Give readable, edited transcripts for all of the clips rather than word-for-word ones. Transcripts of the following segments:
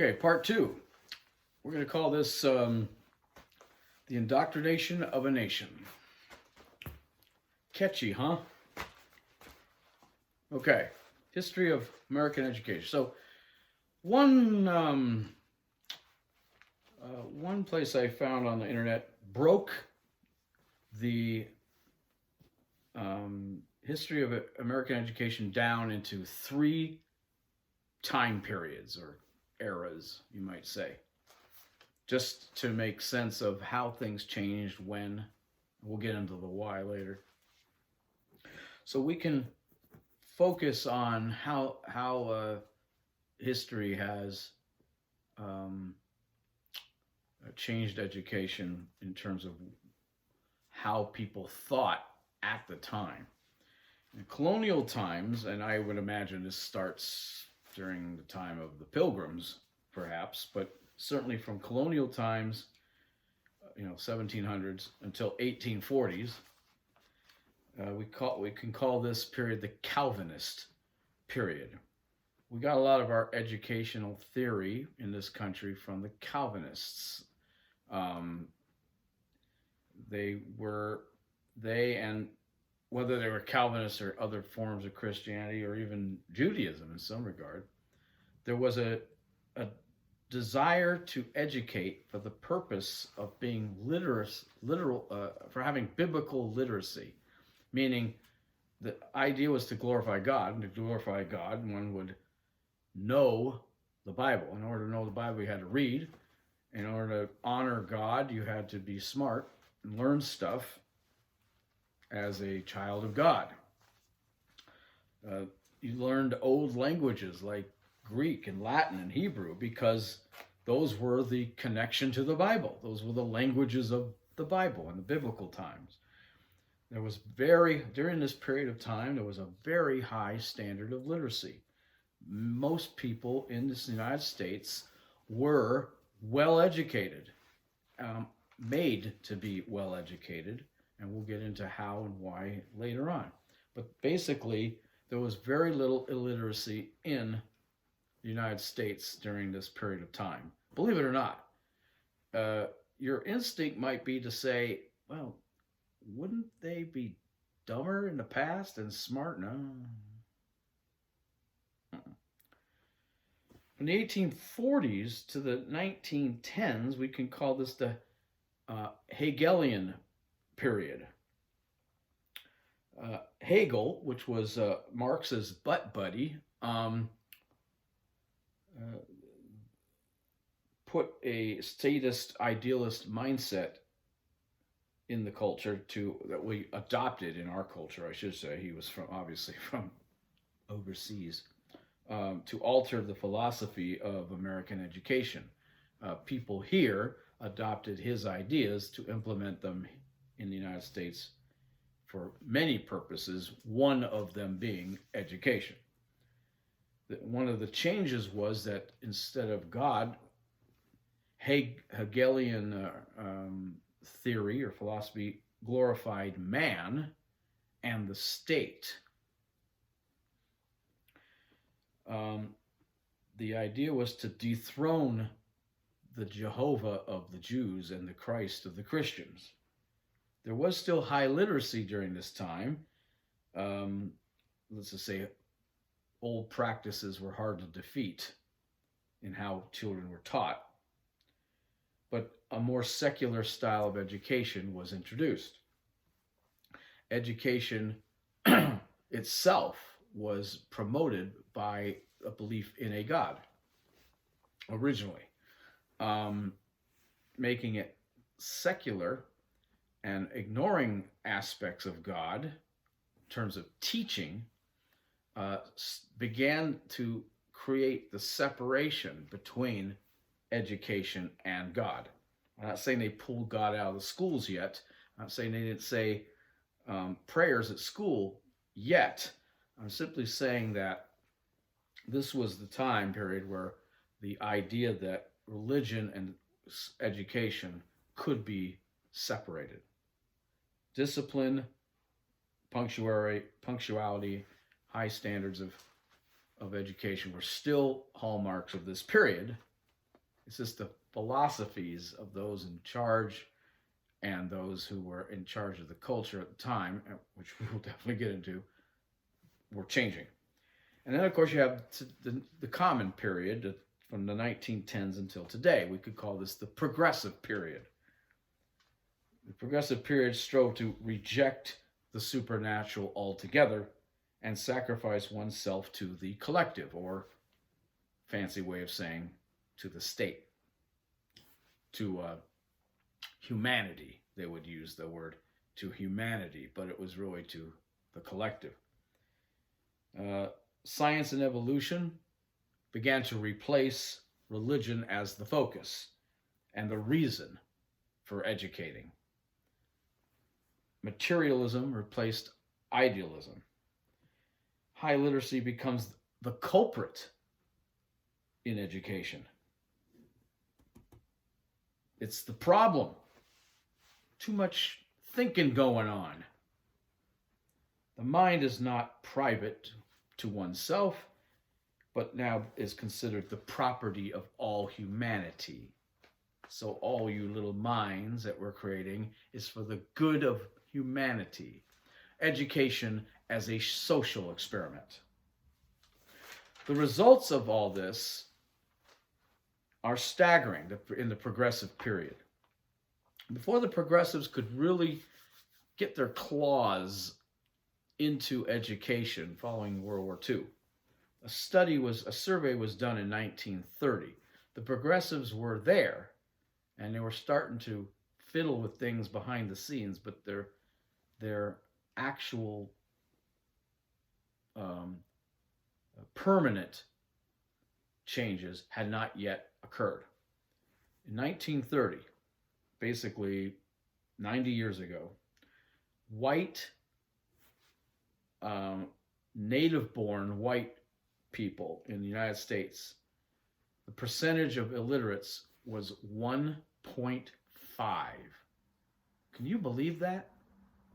Okay, part two. We're going to call this the Indoctrination of a Nation. Catchy, huh? Okay, history of American education. So, one place I found on the internet broke the history of American education down into three time periods or eras, you might say, just to make sense of how things changed when. We'll get into the why later. So we can focus on how history has changed education in terms of how people thought at the time. In colonial times, and I would imagine this starts during the time of the Pilgrims, perhaps, but certainly from colonial times, 1700s until 1840s, we can call this period the Calvinist period. We got a lot of our educational theory in this country from the Calvinists. And whether they were Calvinists or other forms of Christianity or even Judaism in some regard, there was a desire to educate for the purpose of being for having biblical literacy, meaning the idea was to glorify God, and to glorify God, one would know the Bible. In order to know the Bible, you had to read. In order to honor God, you had to be smart and learn stuff as a child of God. You learned old languages like Greek and Latin and Hebrew because those were the connection to the Bible. Those were the languages of the Bible in the biblical times. During this period of time, there was a very high standard of literacy. Most people in the United States were well educated, made to be well educated, and we'll get into how and why later on. But basically, there was very little illiteracy in the United States during this period of time. Believe it or not, your instinct might be to say, well, wouldn't they be dumber in the past and smart? No. From the 1840s to the 1910s, we can call this the Hegelian period. Hegel, which was Marx's butt buddy, put a statist, idealist mindset in the culture that we adopted in our culture, I should say. He was obviously from overseas, to alter the philosophy of American education. People here adopted his ideas to implement them in the United States for many purposes, one of them being education. One of the changes was that instead of God, Hegelian theory or philosophy glorified man and the state. The idea was to dethrone the Jehovah of the Jews and the Christ of the Christians. There was still high literacy during this time. Let's just say old practices were hard to defeat in how children were taught. But a more secular style of education was introduced. Education itself was promoted by a belief in a God, originally. Making it secular and ignoring aspects of God in terms of teaching began to create the separation between education and God. I'm not saying they pulled God out of the schools yet. I'm not saying they didn't say prayers at school yet. I'm simply saying that this was the time period where the idea that religion and education could be separated. Discipline, punctuality, high standards of education were still hallmarks of this period, It's just the philosophies of those in charge and those who were in charge of the culture at the time, which we will definitely get into, were changing. And then, of course, you have the common period from the 1910s until today. We could call this the progressive period. The progressive period strove to reject the supernatural altogether and sacrifice oneself to the collective, or fancy way of saying to the state, to humanity. They would use the word to humanity, but it was really to the collective. Science and evolution began to replace religion as the focus and the reason for educating. Materialism replaced idealism. High literacy becomes the culprit in education. It's the problem. Too much thinking going on. The mind is not private to oneself, but now is considered the property of all humanity. So all you little minds that we're creating is for the good of humanity. Education as a social experiment. The results of all this are staggering in the progressive period. Before the progressives could really get their claws into education following World War II, a survey was done in 1930. The progressives were there, and they were starting to fiddle with things behind the scenes, but their actual permanent changes had not yet occurred. In 1930, basically 90 years ago, white, native-born white people in the United States, the percentage of illiterates was 1.5. Can you believe that?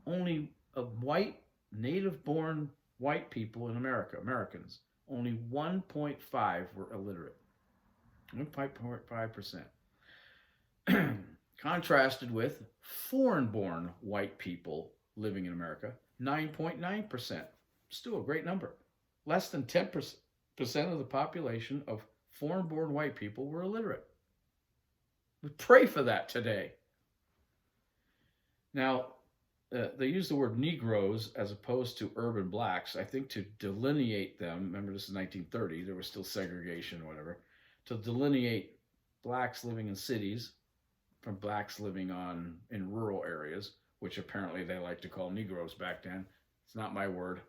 Only of white, native-born white people in America, Americans, only 1.5 were illiterate. 1.5%. Contrasted with foreign-born white people living in America, 9.9%. Still a great number. Less than 10% of the population of foreign-born white people were illiterate. We pray for that today. Now, they use the word Negroes as opposed to urban blacks, I think to delineate them. Remember, this is 1930. There was still segregation or whatever. To delineate blacks living in cities from blacks living in rural areas, which apparently they like to call Negroes back then. It's not my word.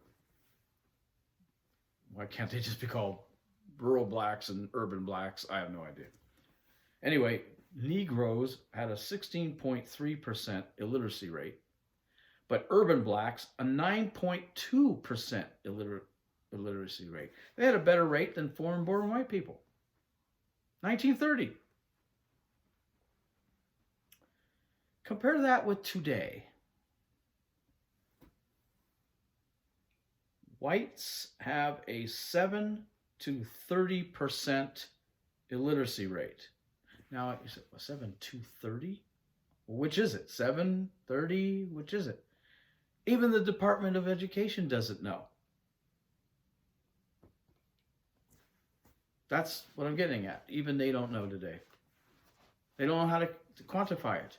Why can't they just be called rural blacks and urban blacks? I have no idea. Anyway, Negroes had a 16.3% illiteracy rate, but urban blacks a 9.2% illiteracy rate. They had a better rate than foreign-born white people. 1930. Compare that with today. Whites have a 7 to 30% illiteracy rate. Now, you said 7 to 30? Well, which is it? 7, 30? Which is it? Even the Department of Education doesn't know. That's what I'm getting at. Even they don't know today. They don't know how to quantify it.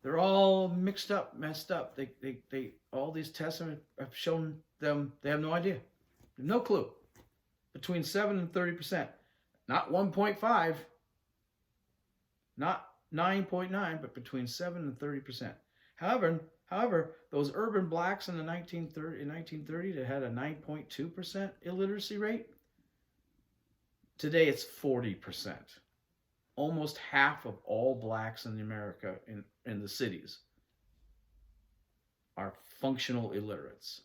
They're all mixed up, messed up. They all these tests have shown them they have no idea. No clue. Between 7 and 30%. Not 1.5. Not 9.9, but between 7 and 30%. However, those urban blacks in 1930 that had a 9.2% illiteracy rate, today it's 40%. Almost half of all blacks in America in the cities are functional illiterates.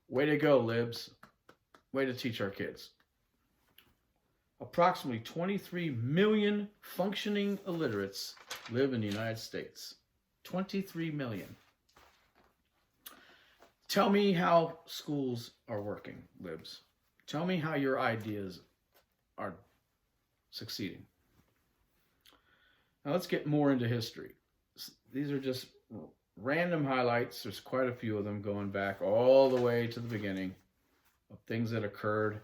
Way to go, libs. Way to teach our kids. Approximately 23 million functioning illiterates live in the United States. 23 million. Tell me how schools are working, libs. Tell me how your ideas are succeeding. Now let's get more into history. These are just random highlights. There's quite a few of them going back all the way to the beginning of things that occurred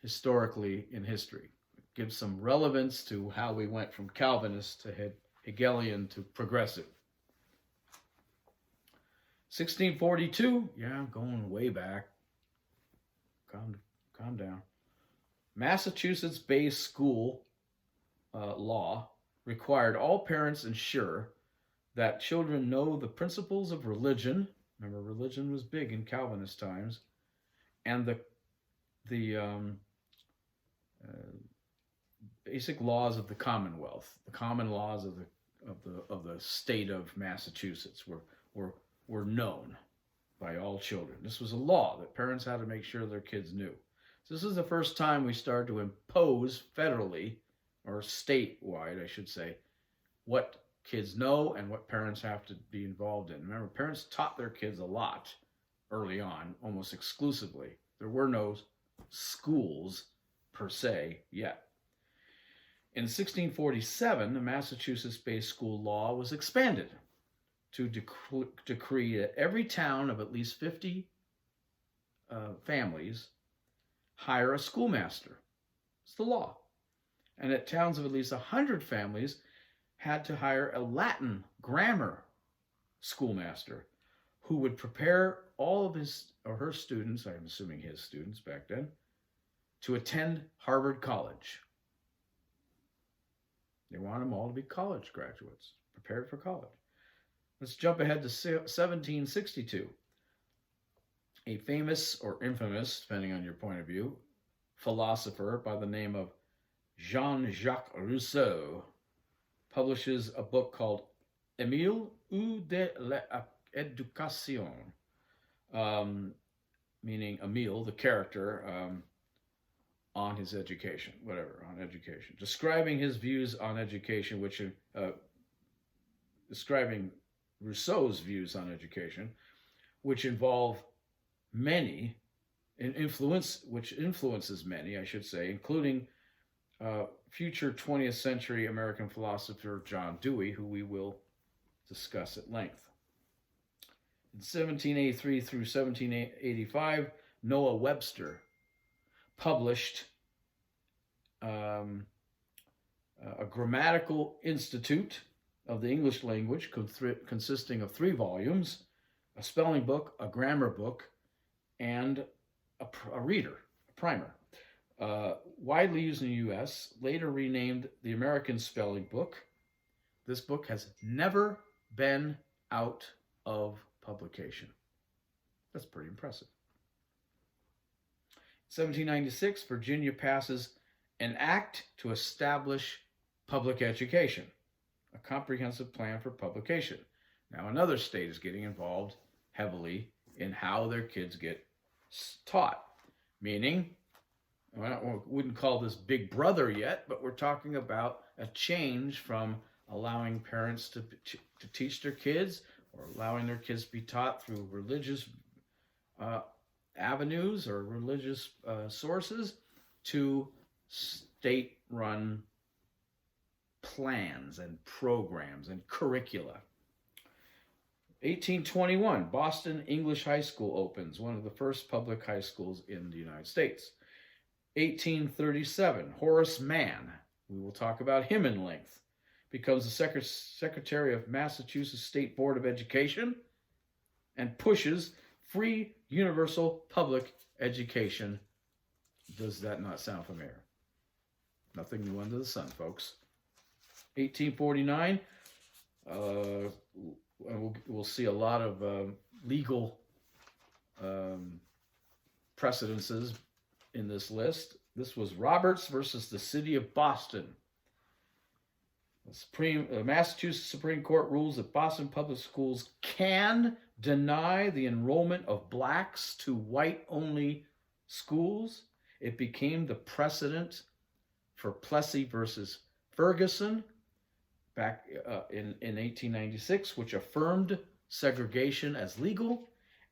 historically in history. It gives some relevance to how we went from Calvinist to Hegelian to progressive. 1642, yeah, I'm going way back. Calm down. Massachusetts-based school law required all parents ensure that children know the principles of religion. Remember, religion was big in Calvinist times, and the basic laws of the Commonwealth. The common laws of the state of Massachusetts were known by all children. This was a law that parents had to make sure their kids knew. So this is the first time we started to impose federally, or statewide, I should say, what kids know and what parents have to be involved in. Remember, parents taught their kids a lot early on, almost exclusively. There were no schools per se yet. In 1647, the Massachusetts-based school law was expanded to decree that every town of at least 50 families hire a schoolmaster. It's the law. And at towns of at least 100 families had to hire a Latin grammar schoolmaster who would prepare all of his or her students, I'm assuming his students back then, to attend Harvard College. They want them all to be college graduates, prepared for college. Let's jump ahead to 1762. A famous or infamous, depending on your point of view, philosopher by the name of Jean-Jacques Rousseau publishes a book called Émile ou de l'éducation, meaning Emile, the character, on his education, on education, describing his views on education, describing Rousseau's views on education, which involve many, which influences many, I should say, including future 20th century American philosopher John Dewey, who we will discuss at length. In 1783 through 1785, Noah Webster published a grammatical institute of the English language consisting of 3 volumes, a spelling book, a grammar book, and a reader, a primer. Widely used in the U.S., later renamed the American Spelling Book. This book has never been out of publication. That's pretty impressive. 1796, Virginia passes an act to establish public education, a comprehensive plan for publication. Now, another state is getting involved heavily in how their kids get taught, meaning, I wouldn't call this Big Brother yet, but we're talking about a change from allowing parents to teach their kids or allowing their kids to be taught through religious avenues or religious sources to state-run plans and programs and curricula. 1821, Boston English High School opens, one of the first public high schools in the United States. 1837, Horace Mann, we will talk about him in length, becomes the Secretary of Massachusetts State Board of Education and pushes free universal public education. Does that not sound familiar? Nothing new under the sun, folks. 1849, we'll see a lot of legal precedences in this list. This was Roberts versus the City of Boston. The Massachusetts Supreme Court rules that Boston public schools can deny the enrollment of blacks to white-only schools. It became the precedent for Plessy versus Ferguson back in 1896, which affirmed segregation as legal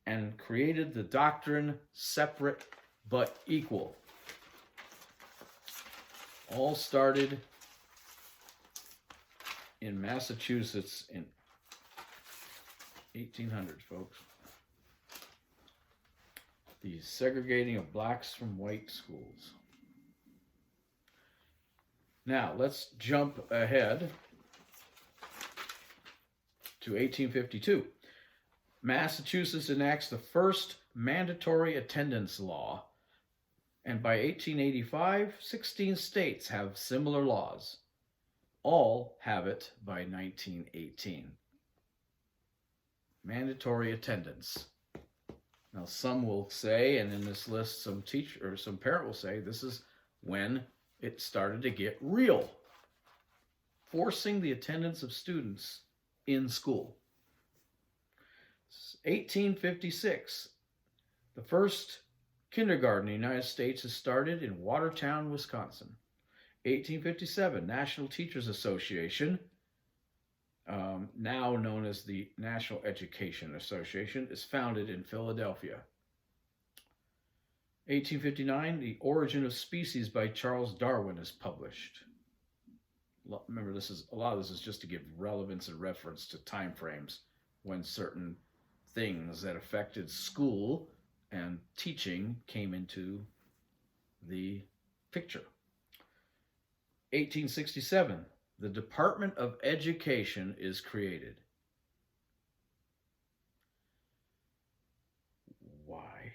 and created the doctrine separate but equal. all started in Massachusetts in 1800s, folks. The segregating of blacks from white schools. Now, let's jump ahead to 1852. Massachusetts enacts the first mandatory attendance law, and by 1885, 16 states have similar laws. All have it by 1918. Mandatory attendance. Now, some will say, and in this list, some teacher or some parent will say, this is when it started to get real. Forcing the attendance of students in school. 1856. The first kindergarten in the United States is started in Watertown, Wisconsin. 1857, National Teachers Association, now known as the National Education Association, is founded in Philadelphia. 1859, The Origin of Species by Charles Darwin is published. Remember, a lot of this is just to give relevance and reference to time frames when certain things that affected school and teaching came into the picture. 1867, the Department of Education is created. Why?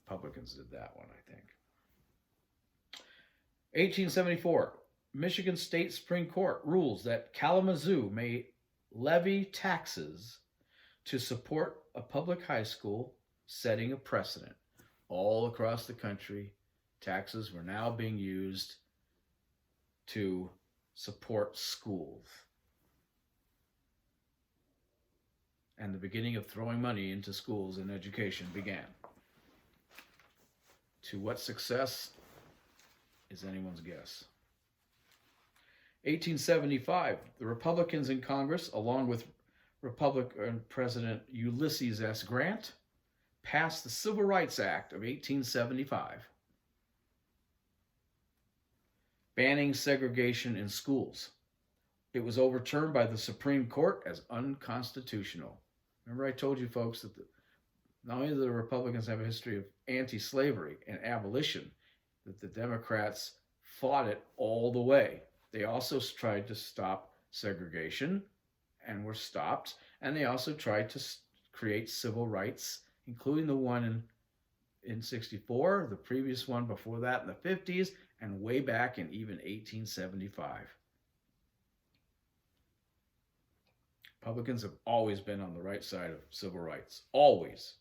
Republicans did that one, I think. 1874, Michigan State Supreme Court rules that Kalamazoo may levy taxes to support a public high school, setting a precedent. All across the country, taxes were now being used to support schools. And the beginning of throwing money into schools and education began. To what success is anyone's guess. 1875, the Republicans in Congress, along with Republican President Ulysses S. Grant, passed the Civil Rights Act of 1875, banning segregation in schools. It was overturned by the Supreme Court as unconstitutional. Remember, I told you folks that not only do the Republicans have a history of anti-slavery and abolition, that the Democrats fought it all the way. They also tried to stop segregation and were stopped, and they also tried to create civil rights, including the one in 64, the previous one before that in the 50s, and way back in even 1875. Republicans have always been on the right side of civil rights. Always.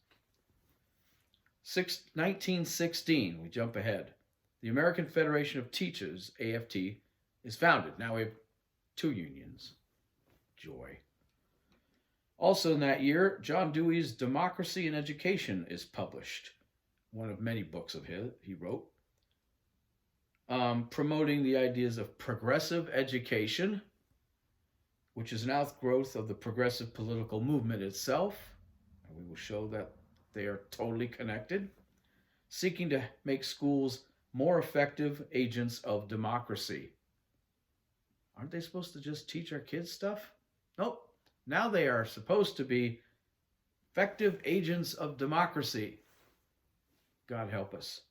1916, we jump ahead. The American Federation of Teachers, AFT, is founded. Now we have 2 unions. Joy. Also in that year, John Dewey's Democracy in Education is published. One of many books of his he wrote. Promoting the ideas of progressive education, which is an outgrowth of the progressive political movement itself. And we will show that they are totally connected. Seeking to make schools more effective agents of democracy. Aren't they supposed to just teach our kids stuff? Nope. Now they are supposed to be effective agents of democracy. God help us.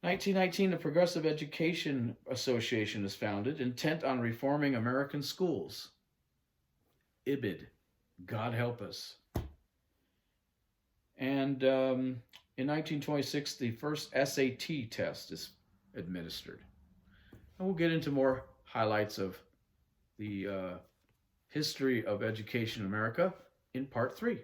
1919, the Progressive Education Association is founded, intent on reforming American schools. IBID. God help us. And in 1926, the first SAT test is administered. And we'll get into more highlights of the history of education in America in part 3.